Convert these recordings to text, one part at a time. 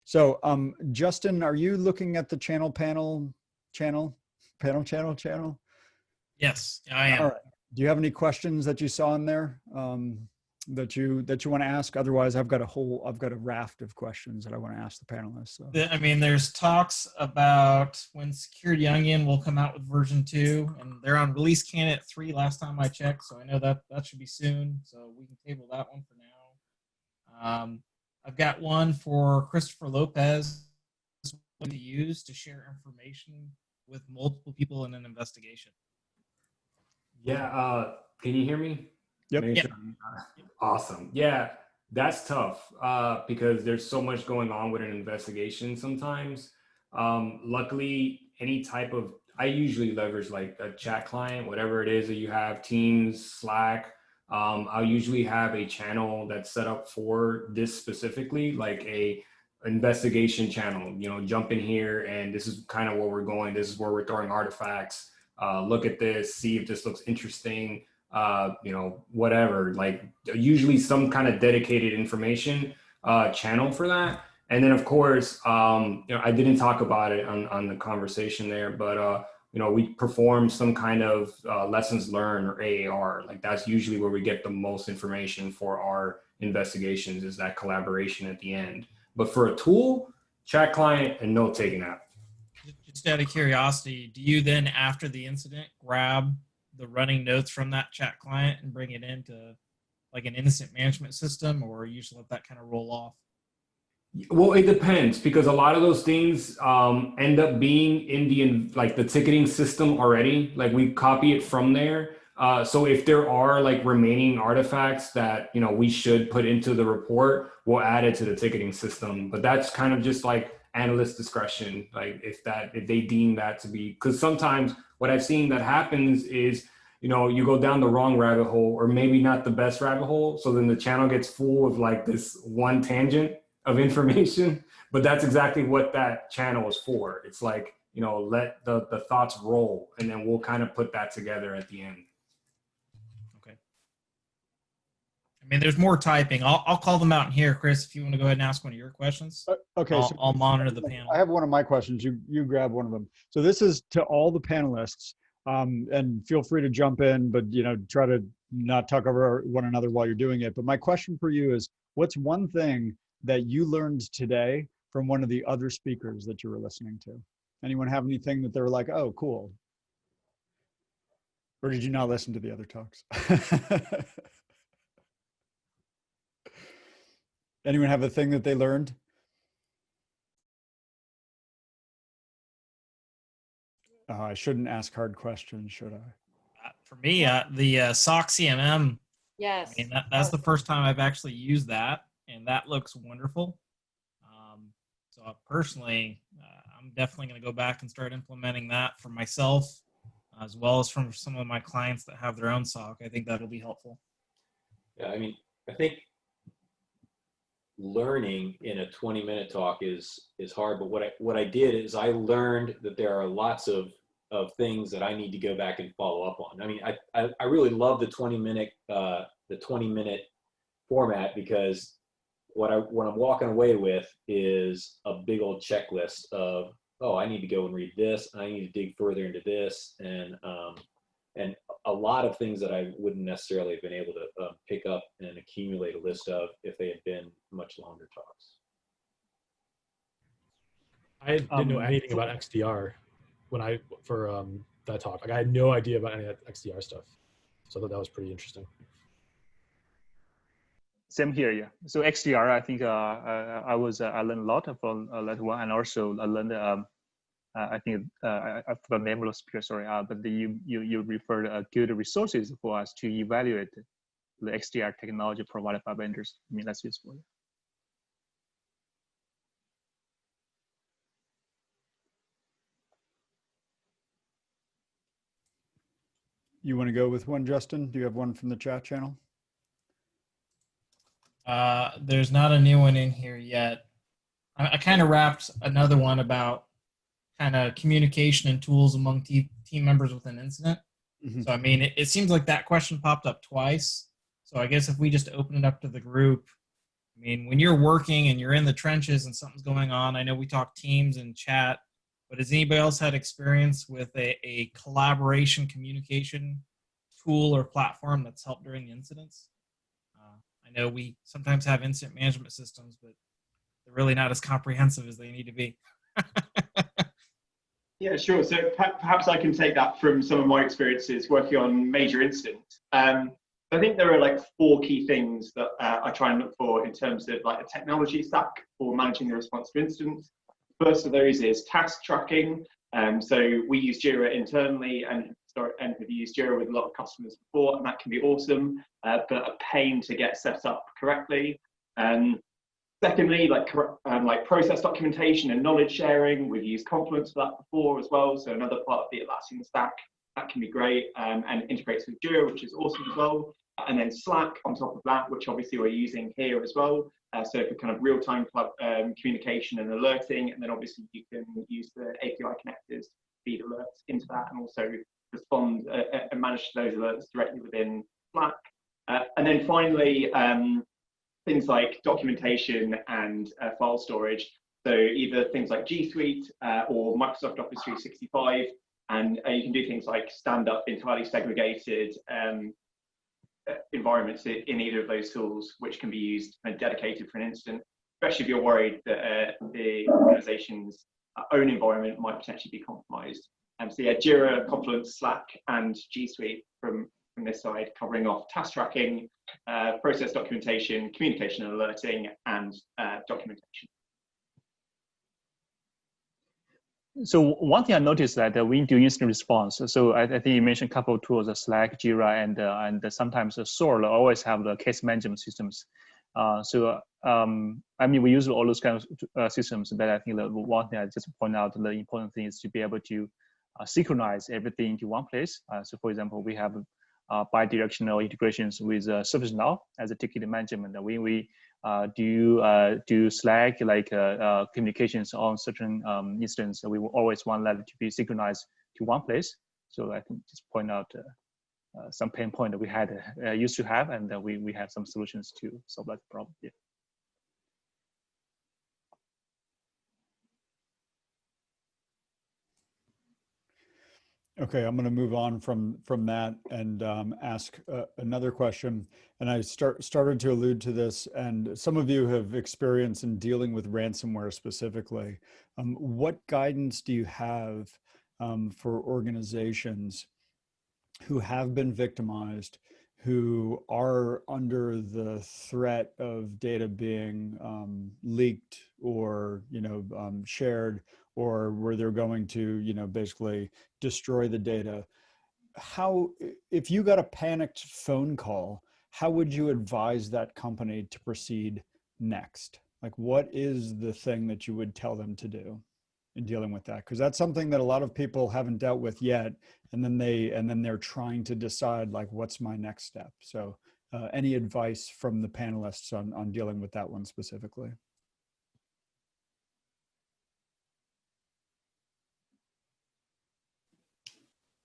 So, Justin, are you looking at the channel? Yes, I All am. right. Do you have any questions that you saw in there that you want to ask? Otherwise, I've got a raft of questions that I want to ask the panelists. So. I mean, there's talks about when Security Onion will come out with version 2, and they're on release candidate 3 last time I checked, so I know that should be soon, so we can table that one for now. I've got one for Christopher Lopez to use to share information with multiple people in an investigation. Yeah, can you hear me? Yep. Yep. Awesome. Yeah, that's tough because there's so much going on with an investigation sometimes. Luckily, I usually leverage like a chat client, whatever it is that you have, Teams, Slack. I'll usually have a channel that's set up for this specifically, like a investigation channel, jump in here and this is kind of where we're going. This is where we're throwing artifacts. Look at this, see if this looks interesting, whatever, like usually some kind of dedicated information channel for that. And then of course, I didn't talk about it on the conversation there, but we perform some kind of lessons learned or AAR. Like that's usually where we get the most information for our investigations, is that collaboration at the end. But for a tool, chat client and note-taking app. Just out of curiosity, do you then, after the incident, grab the running notes from that chat client and bring it into like an incident management system, or you just let that kind of roll off? Well, it depends, because a lot of those things end up being in the ticketing system already. Like we copy it from there. So if there are like remaining artifacts that we should put into the report, we'll add it to the ticketing system. But that's kind of just like analyst discretion. Like if they deem that to be, because sometimes what I've seen that happens is you go down the wrong rabbit hole, or maybe not the best rabbit hole. So then the channel gets full of like this one tangent of information, but that's exactly what that channel is for. It's like, let the thoughts roll, and then we'll kind of put that together at the end. Okay. I mean, there's more typing. I'll call them out in here, Chris, if you want to go ahead and ask one of your questions. Okay. I'll monitor the panel. I have one of my questions. You grab one of them. So this is to all the panelists, and feel free to jump in, but try to not talk over one another while you're doing it. But my question for you is, what's one thing that you learned today from one of the other speakers that you were listening to? Anyone have anything that they were like, oh, cool? Or did you not listen to the other talks? Anyone have a thing that they learned? I shouldn't ask hard questions, should I? For me, the SOC CMM. Yes. I mean, that's the first time I've actually used that, and that looks wonderful. So personally, I'm definitely going to go back and start implementing that for myself, as well as from some of my clients that have their own SOC. I think that'll be helpful. Yeah, I mean, I think learning in a 20-minute talk is hard, but what I did is I learned that there are lots of things that I need to go back and follow up on. I mean, I really love the 20-minute format, because what I'm walking away with is a big old checklist of, oh, I need to go and read this, and I need to dig further into this, and a lot of things that I wouldn't necessarily have been able to pick up and accumulate a list of if they had been much longer talks. I didn't know anything about XDR for that talk. Like I had no idea about any of that XDR stuff, so I thought that was pretty interesting. Same here, yeah. So XDR, I think I learned a lot from that one, and also I learned I think I forgot the name of the speaker, sorry, but you referred good resources for us to evaluate the XDR technology provided by vendors. I mean, that's useful. You want to go with one, Justin? Do you have one from the chat channel? There's not a new one in here yet. I kind of wrapped another one about kind of communication and tools among team members with an incident. Mm-hmm. So, I mean, it seems like that question popped up twice. So I guess if we just open it up to the group, I mean, when you're working and you're in the trenches and something's going on, I know we talk Teams and chat, but has anybody else had experience with a collaboration communication tool or platform that's helped during the incidents? I know we sometimes have incident management systems, but they're really not as comprehensive as they need to be. Yeah, sure. So perhaps I can take that from some of my experiences working on major incidents. I think there are like 4 key things that I try and look for in terms of like a technology stack for managing the response to incidents. First of those is task tracking. So we use Jira internally and have used Jira with a lot of customers before, and that can be awesome, but a pain to get set up correctly. Secondly, like process documentation and knowledge sharing, we've used Confluence for that before as well. So another part of the Atlassian stack, that can be great, and integrates with Jira, which is awesome as well. And then Slack on top of that, which obviously we're using here as well. So for kind of real-time communication and alerting, and then obviously you can use the API connectors to feed alerts into that, and also respond and manage those alerts directly within Slack. And then finally, things like documentation and file storage. So either things like G Suite or Microsoft Office 365, and you can do things like stand up entirely segregated environments in either of those tools, which can be used and dedicated for an incident, especially if you're worried that the organization's own environment might potentially be compromised. So yeah, Jira, Confluence, Slack, and G Suite from this side, covering off task tracking, process documentation, communication and alerting, and documentation. So one thing I noticed that we do incident response. So I think you mentioned a couple of tools, Slack, Jira, and sometimes SOAR always have the case management systems. I mean, we use all those kinds of systems, but I think the one thing I just point out, the important thing is to be able to synchronize everything into one place. So for example, we have bi-directional integrations with ServiceNow as a ticket management. When we do Slack like communications on certain instances, we will always want that to be synchronized to one place. So I think just point out some pain point that we had used to have, and we have some solutions to solve that problem. Yeah. Okay, I'm going to move on from that and ask another question. And I started to allude to this, and some of you have experience in dealing with ransomware specifically. What guidance do you have for organizations who have been victimized, who are under the threat of data being leaked or shared, or where they're going to basically destroy the data? How, if you got a panicked phone call, how would you advise that company to proceed next? Like, what is the thing that you would tell them to do in dealing with that? Because that's something that a lot of people haven't dealt with yet, and then they're trying to decide, like, what's my next step? So any advice from the panelists on dealing with that one specifically?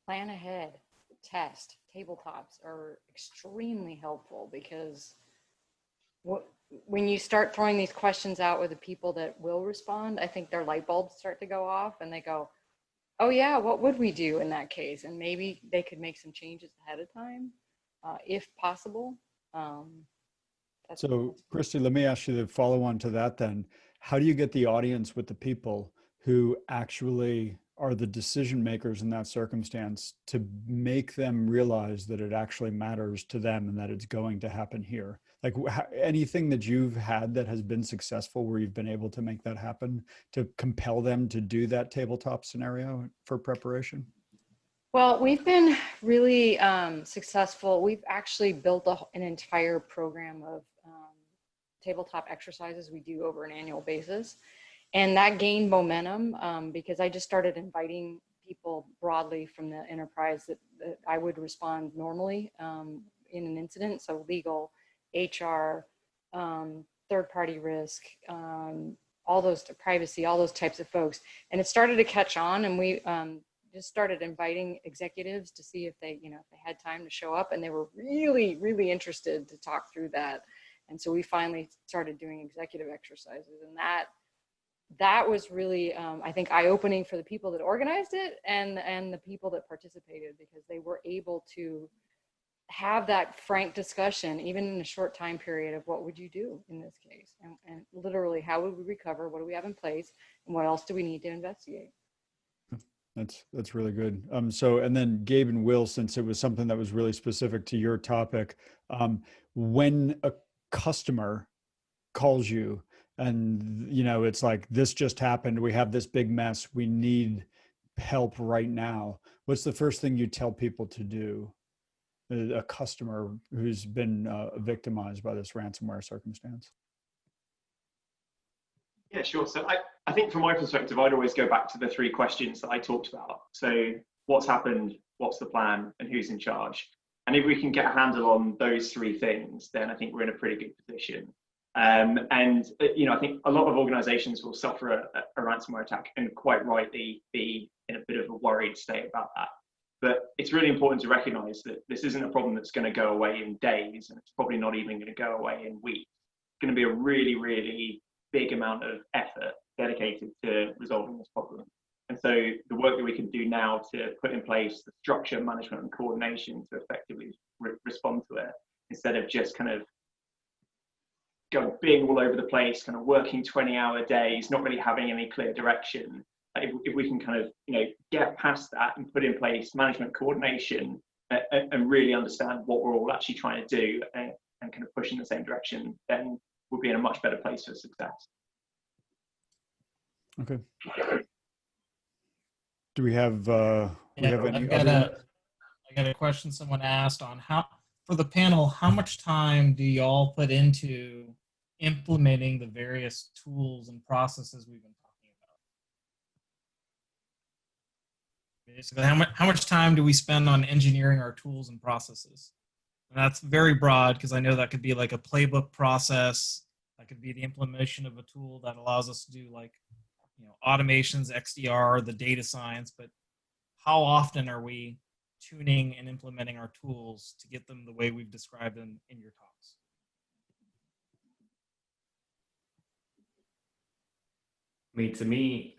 Plan ahead, test. Tabletops are extremely helpful, because when you start throwing these questions out with the people that will respond, I think their light bulbs start to go off, and they go, oh yeah, what would we do in that case? And maybe they could make some changes ahead of time, if possible. So Christy, let me ask you the follow on to that then. How do you get the audience with the people who actually are the decision makers in that circumstance to make them realize that it actually matters to them and that it's going to happen here? Like, anything that you've had that has been successful where you've been able to make that happen, to compel them to do that tabletop scenario for preparation? Well, we've been really successful. We've actually built an entire program of tabletop exercises we do over an annual basis. And that gained momentum because I just started inviting people broadly from the enterprise that I would respond normally in an incident. So legal, HR, third-party risk, all those, privacy, all those types of folks. And it started to catch on, and we just started inviting executives to see if they, if they had time to show up, and they were really, really interested to talk through that. And so we finally started doing executive exercises, and that was really, I think, eye-opening for the people that organized it and the people that participated, because they were able to have that frank discussion, even in a short time period, of what would you do in this case, and literally how would we recover, what do we have in place, and what else do we need to investigate. That's really good. So, and then Gabe and Will, since it was something that was really specific to your topic, when a customer calls you and, you know, it's like, this just happened, we have this big mess, we need help right now, what's the first thing you tell people to do? A customer who's been victimized by this ransomware circumstance? Yeah, sure. So I think from my perspective, I'd always go back to the 3 questions that I talked about. So what's happened, what's the plan, and who's in charge? And if we can get a handle on those 3 things, then I think we're in a pretty good position. And, you know, I think a lot of organizations will suffer a ransomware attack and quite rightly be in a bit of a worried state about that. But it's really important to recognize that this isn't a problem that's going to go away in days, and it's probably not even going to go away in weeks. It's going to be a really, really big amount of effort dedicated to resolving this problem. And so the work that we can do now to put in place the structure, management, and coordination to effectively respond to it, instead of just kind of being all over the place, kind of working 20-hour days, not really having any clear direction. If we can kind of, you know, get past that and put in place management coordination and really understand what we're all actually trying to do and kind of push in the same direction, then we'll be in a much better place for success. Okay. Do we have any I got a question someone asked on how, for the panel, how much time do y'all put into implementing the various tools and processes we've been talking about? Basically, how much time do we spend on engineering our tools and processes? And that's very broad, because I know that could be like a playbook process. That could be the implementation of a tool that allows us to do, like, you know, automations, XDR, the data science. But how often are we tuning and implementing our tools to get them the way we've described them in your talks? I mean, to me,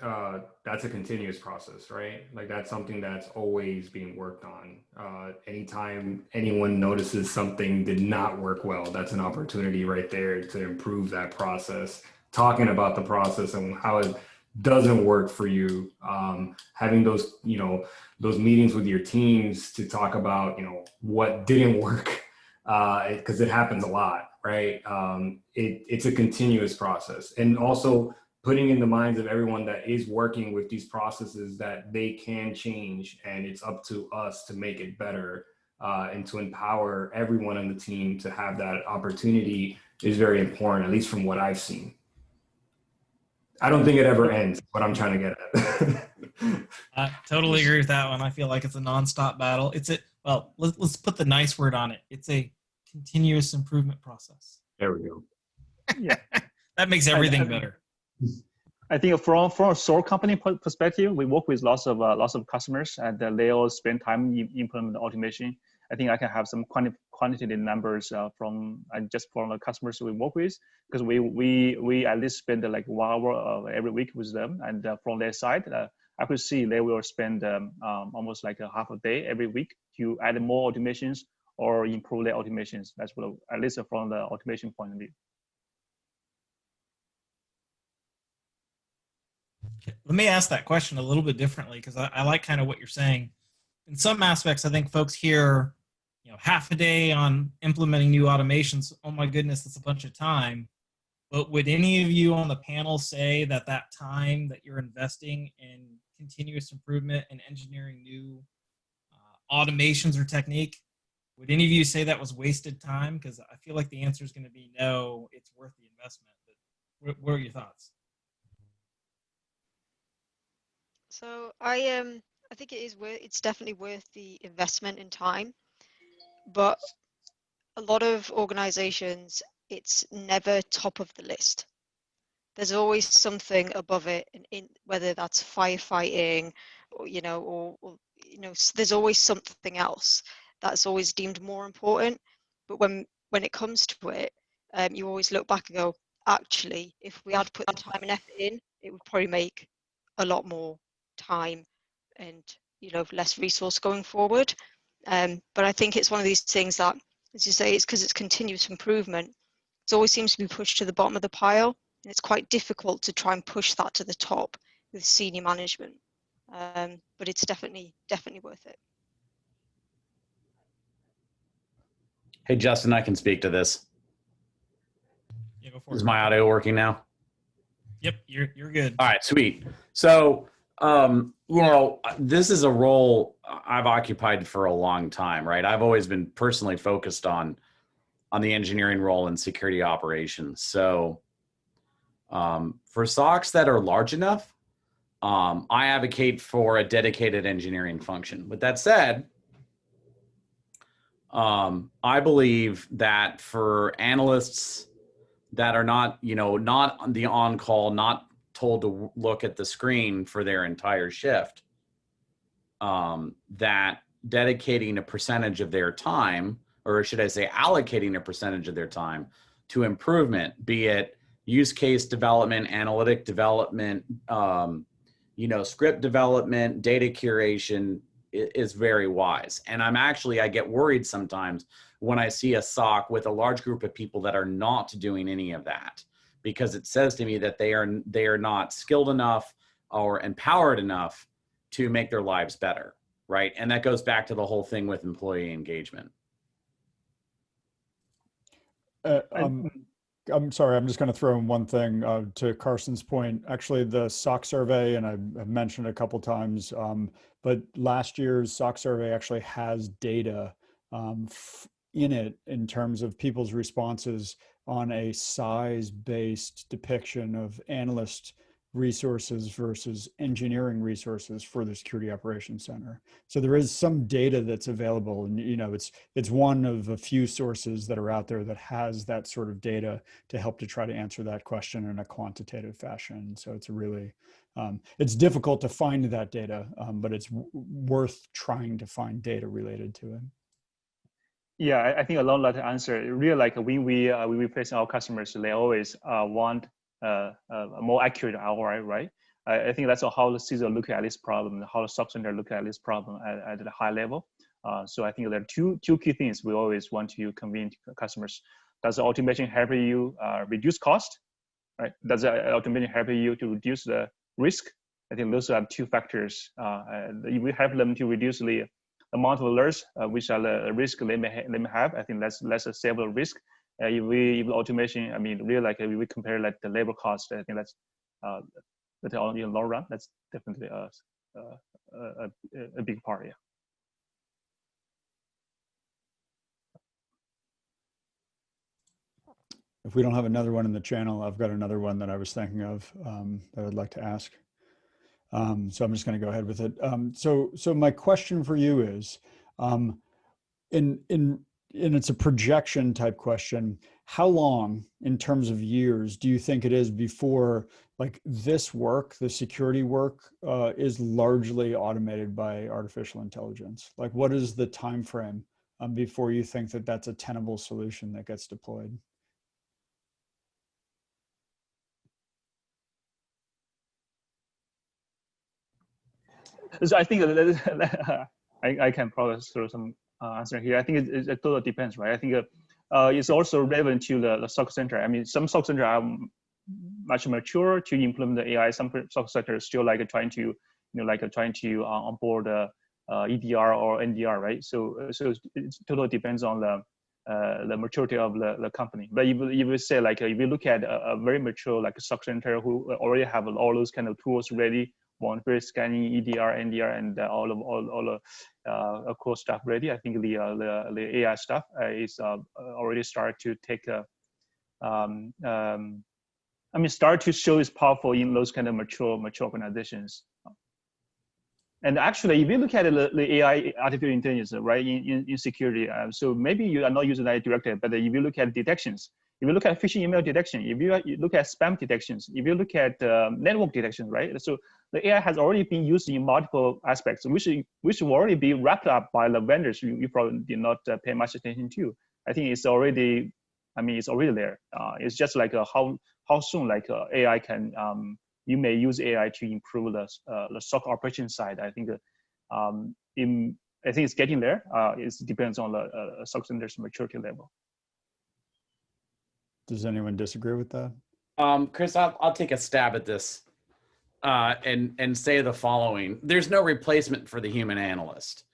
that's a continuous process, right? Like, that's something that's always being worked on. Anytime anyone notices something did not work well, that's an opportunity right there to improve that process. Talking about the process and how it doesn't work for you, having those, you know, those meetings with your teams to talk about, you know, what didn't work, because it happens a lot, right? It's a continuous process, and also putting in the minds of everyone that is working with these processes that they can change, and it's up to us to make it better, and to empower everyone on the team to have that opportunity is very important, at least from what I've seen. I don't think it ever ends, what I'm trying to get at. I totally agree with that one. I feel like it's a nonstop battle. Well, let's put the nice word on it. It's a continuous improvement process. There we go. Yeah. That makes everything better. I think from a SOAR company perspective, we work with lots of customers, and they all spend time implementing automation. I think I can have some quantitative numbers from the customers we work with, because we at least spend like 1 hour every week with them, and from their side, I could see they will spend almost like a half a day every week to add more automations or improve their automations. That's what, at least from the automation point of view. Let me ask that question a little bit differently, because I like kind of what you're saying. In some aspects, I think folks hear, you know, half a day on implementing new automations. Oh my goodness, that's a bunch of time. But would any of you on the panel say that that time that you're investing in continuous improvement and engineering new automations or technique, would any of you say that was wasted time? Because I feel like the answer is going to be no, it's worth the investment. But what are your thoughts? So I think it's definitely worth the investment in time, but a lot of organizations, it's never top of the list. There's always something above it, in whether that's firefighting or there's always something else that's always deemed more important. But when it comes to it, you always look back and go, actually, if we had put the time and effort in, it would probably make a lot more time and less resource going forward. But I think it's one of these things that, as you say, it's because it's continuous improvement. It always seems to be pushed to the bottom of the pile, and it's quite difficult to try and push that to the top with senior management. But it's definitely worth it. Hey, Justin, I can speak to this. Yeah, go for Is it. my audio working now? Yep, you're good. All right, sweet. So, this is a role I've occupied for a long time, right? I've always been personally focused on the engineering role in security operations. So, for SOCs that are large enough, I advocate for a dedicated engineering function. With that said, I believe that for analysts that are not on the on-call, not told to look at the screen for their entire shift, that dedicating a percentage of their time, or should I say allocating a percentage of their time to improvement, be it use case development, analytic development, script development, data curation, is very wise. And I get worried sometimes when I see a SOC with a large group of people that are not doing any of that, because it says to me that they are not skilled enough or empowered enough to make their lives better, right? And that goes back to the whole thing with employee engagement. I'm sorry, I'm just going to throw in one thing to Carson's point. Actually, the SOC survey, and I've mentioned it a couple times, but last year's SOC survey actually has data in it in terms of people's responses on a size-based depiction of analyst resources versus engineering resources for the Security Operations Center. So there is some data that's available, and it's one of a few sources that are out there that has that sort of data to help to try to answer that question in a quantitative fashion. So it's really it's difficult to find that data, but it's worth trying to find data related to it. Yeah, I think along that answer, really like when we face our customers, they always want a more accurate ROI, right? I think that's how the CISO look at this problem, how the SOC center look at this problem at a high level. So I think there are two key things we always want to convince customers. Does the automation help you reduce cost, right? Does the automation help you to reduce the risk? I think those are two factors. If we help them to reduce the amount of alerts, which are the risk they may have, I think that's a several risk. If automation, I mean, really like if we compare like the labor cost, I think that's in the long run, that's definitely a big part. Yeah. If we don't have another one in the channel, I've got another one that I was thinking of that I'd like to ask. So I'm just going to go ahead with it. So my question for you is, and it's a projection type question, how long in terms of years do you think it is before like this work, the security work, is largely automated by artificial intelligence? Like what is the time frame before you think that that's a tenable solution that gets deployed? So I think I can probably throw some answer here. I think it totally depends, right? I think it's also relevant to the SOC center. I mean, some SOC center are much mature to implement the AI. Some SOC centers still like trying to, onboard EDR or NDR, right? So it totally depends on the maturity of the company. But if you say like if you look at a very mature like a SOC center who already have all those kind of tools ready, for scanning, EDR, NDR, and all the core stuff ready. I think the AI stuff is already start to take start to show is powerful in those kind of mature organizations. And actually, if you look at the AI, artificial intelligence, right, in security, so maybe you are not using that directly, but if you look at detections, if you look at phishing email detection, if you look at spam detections, if you look at network detection, right? So the AI has already been used in multiple aspects, which will already be wrapped up by the vendors you probably did not pay much attention to. I think it's already I mean, it's already there. It's just like how soon like AI can, you may use AI to improve the SOC operation side. I think I think it's getting there. It depends on the SOC center's maturity level. Does anyone disagree with that? Chris, I'll take a stab at this and say the following. There's no replacement for the human analyst.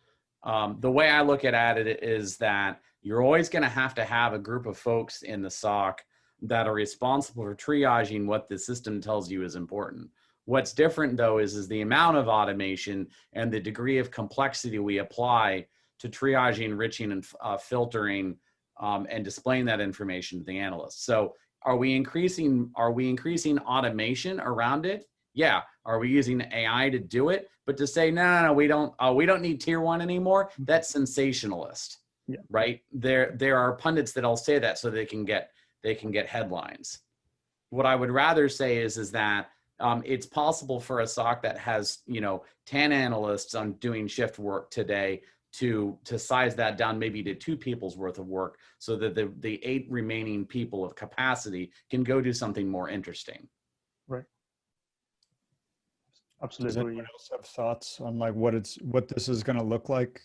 The way I look at it is that you're always going to have a group of folks in the SOC that are responsible for triaging what the system tells you is important. What's different, though, is the amount of automation and the degree of complexity we apply to triaging, enriching, and filtering and displaying that information to the analysts. So are we increasing automation around it? Yeah. Are we using AI to do it? But to say, no, we don't need tier 1 anymore, that's sensationalist. Yeah. Right? There are pundits that'll say that so they can get headlines. What I would rather say is that it's possible for a SOC that has 10 analysts on doing shift work today to size that down maybe to 2 people's worth of work, so that the 8 remaining people of capacity can go do something more interesting. Right. Absolutely. Does anyone else have thoughts on like what this is going to look like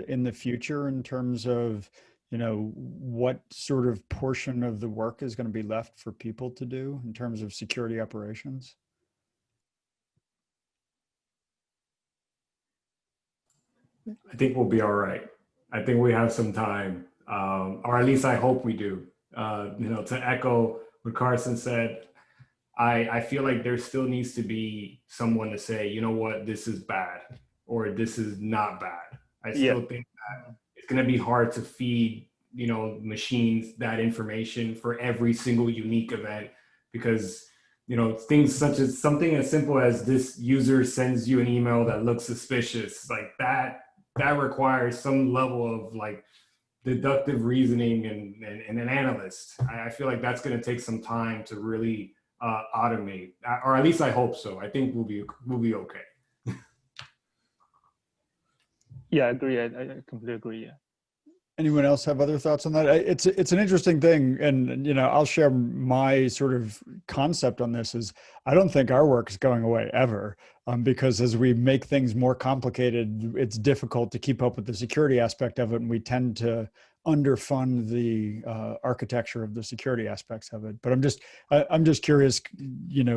in the future in terms of what sort of portion of the work is going to be left for people to do in terms of security operations? I think we'll be all right. I think we have some time, or at least I hope we do. To echo what Carson said, I feel like there still needs to be someone to say, you know what, this is bad, or this is not bad. I still think that it's going to be hard to feed, machines that information for every single unique event, because, things such as something as simple as this user sends you an email that looks suspicious, like that requires some level of like deductive reasoning and an analyst. I feel like that's going to take some time to really automate, or at least I hope so. I think we'll be okay. Yeah, I agree. I completely agree. Yeah. Anyone else have other thoughts on that? It's an interesting thing, and I'll share my sort of concept on this. Is I don't think our work is going away ever, because as we make things more complicated, it's difficult to keep up with the security aspect of it, and we tend to underfund the architecture of the security aspects of it. But I'm just curious,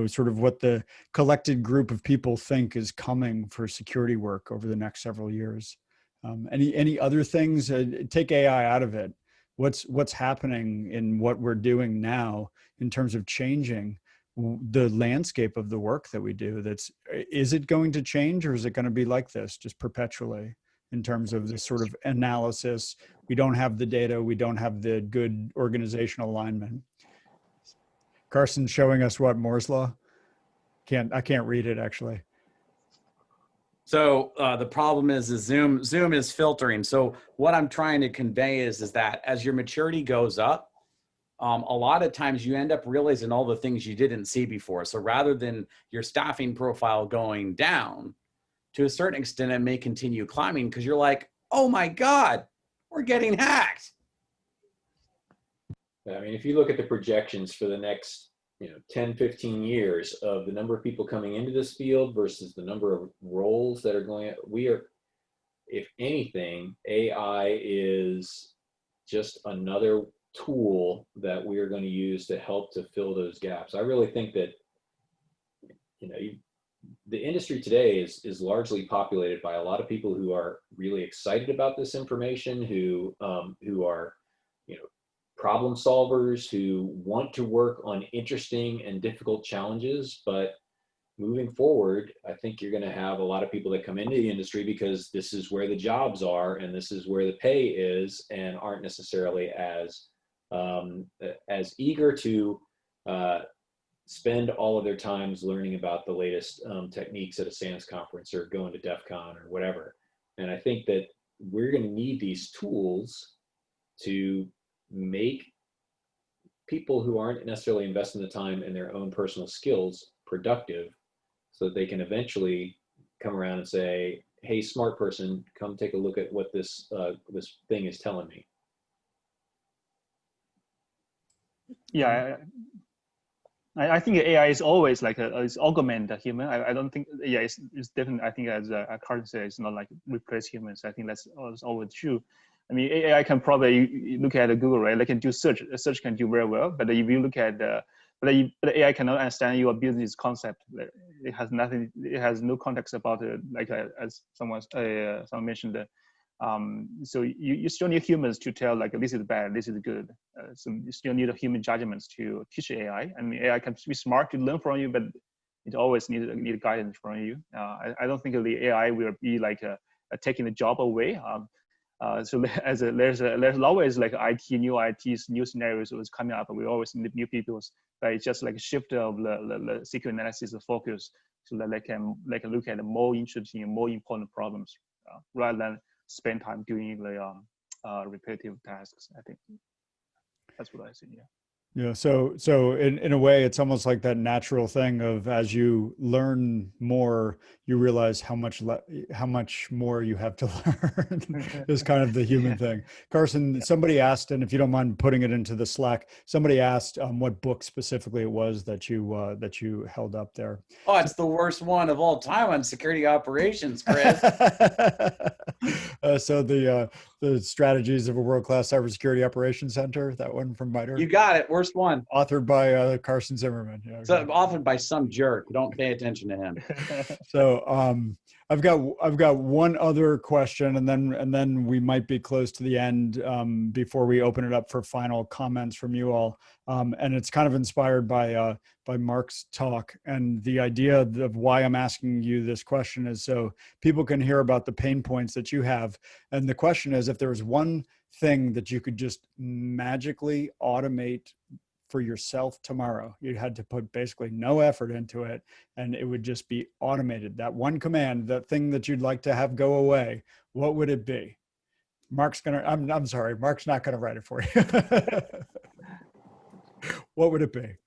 sort of what the collected group of people think is coming for security work over the next several years. Any other things? Take AI out of it. What's happening in what we're doing now in terms of changing the landscape of the work that we do? Is it going to change, or is it going to be like this just perpetually in terms of this sort of analysis? We don't have the data. We don't have the good organizational alignment. Carson's showing us what, Moore's law? I can't read it actually. So the problem is Zoom is filtering. So what I'm trying to convey is that as your maturity goes up, a lot of times you end up realizing all the things you didn't see before. So rather than your staffing profile going down, to a certain extent, it may continue climbing because you're like, oh my God, we're getting hacked. I mean, if you look at the projections for the next 10, 15 years of the number of people coming into this field versus the number of roles that are going, if anything, AI is just another tool that we are going to use to help to fill those gaps. I really think that, the industry today is largely populated by a lot of people who are really excited about this information, who are, problem solvers, who want to work on interesting and difficult challenges. But moving forward, I think you're going to have a lot of people that come into the industry because this is where the jobs are and this is where the pay is, and aren't necessarily as eager to spend all of their times learning about the latest techniques at a SANS conference or going to DEF CON or whatever. And I think that we're going to need these tools to make people who aren't necessarily investing the time in their own personal skills productive, so that they can eventually come around and say, hey, smart person, come take a look at what this thing is telling me. Yeah, I think AI is always like is augment the human. I don't think, yeah, it's definitely, I think as Carson said, it's not like replace humans. I think that's always true. I mean, AI can probably, you look at Google, right? They can do search. Search can do very well, but if you look at but AI cannot understand your business concept. It has nothing. It has no context about it. Like as someone mentioned. So you still need humans to tell like this is bad, this is good. So you still need human judgments to teach AI. I mean, AI can be smart to learn from you, but it always need guidance from you. I don't think the AI will be like taking the job away. So there's always like new scenarios was coming up. We always need new people, but it's just like a shift of the SQL analysis focus so that they can look at the more interesting and more important problems rather than spend time doing the repetitive tasks. I think that's what I see. Yeah. Yeah. So in a way, it's almost like that natural thing of as you learn more, you realize how much more you have to learn. Is kind of the human thing. Carson, somebody asked, and if you don't mind putting it into the Slack, somebody asked what book specifically it was that you held up there. Oh, it's the worst one of all time on security operations, Chris. So the strategies of a world-class cybersecurity operations center, that one from MITRE. You got it. Worst one. Authored by Carson Zimmerman. Yeah, so authored by some jerk. Don't pay attention to him. So I've got one other question, and then we might be close to the end before we open it up for final comments from you all. And it's kind of inspired by Mark's talk, and the idea of why I'm asking you this question is so people can hear about the pain points that you have. And the question is, if there was one thing that you could just magically automate for yourself tomorrow, you had to put basically no effort into it, and it would just be automated. That one command, that thing that you'd like to have go away, what would it be? Mark's I'm sorry, Mark's not gonna write it for you. What would it be?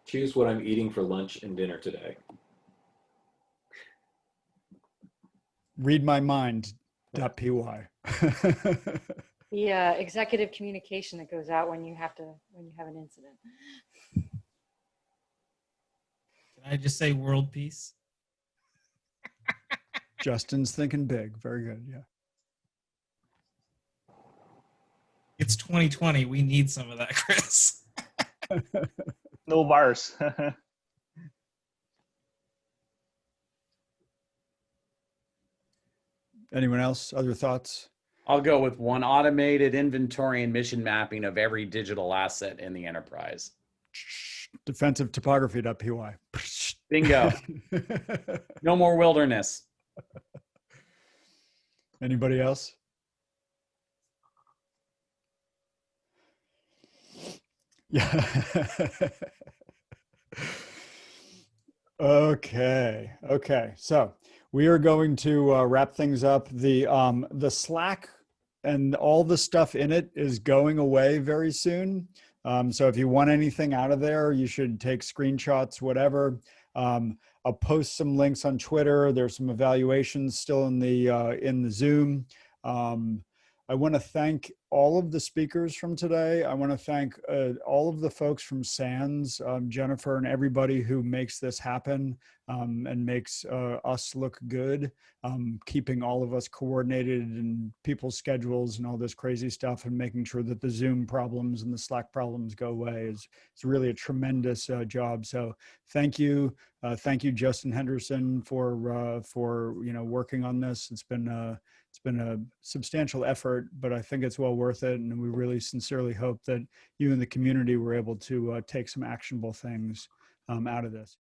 Choose what I'm eating for lunch and dinner today. Read my mind.py. Yeah, executive communication that goes out when you have an incident. Can I just say world peace? Justin's thinking big. Very good. Yeah. It's 2020. We need some of that, Chris. No virus. Anyone else? Other thoughts? I'll go with one: automated inventory and mission mapping of every digital asset in the enterprise. Defensive topography.py. Bingo. No more wilderness. Anybody else? Yeah. Okay. So we are going to wrap things up. The Slack and all the stuff in it is going away very soon. So if you want anything out of there, you should take screenshots, whatever. I'll post some links on Twitter. There's some evaluations still in the Zoom. I want to thank all of the speakers from today. I want to thank all of the folks from SANS, Jennifer, and everybody who makes this happen and makes us look good, keeping all of us coordinated and people's schedules and all this crazy stuff, and making sure that the Zoom problems and the Slack problems go away is really a tremendous job. So thank you, Justin Henderson, for working on this. It's been a substantial effort, but I think it's well worth it. And we really sincerely hope that you and the community were able to take some actionable things out of this.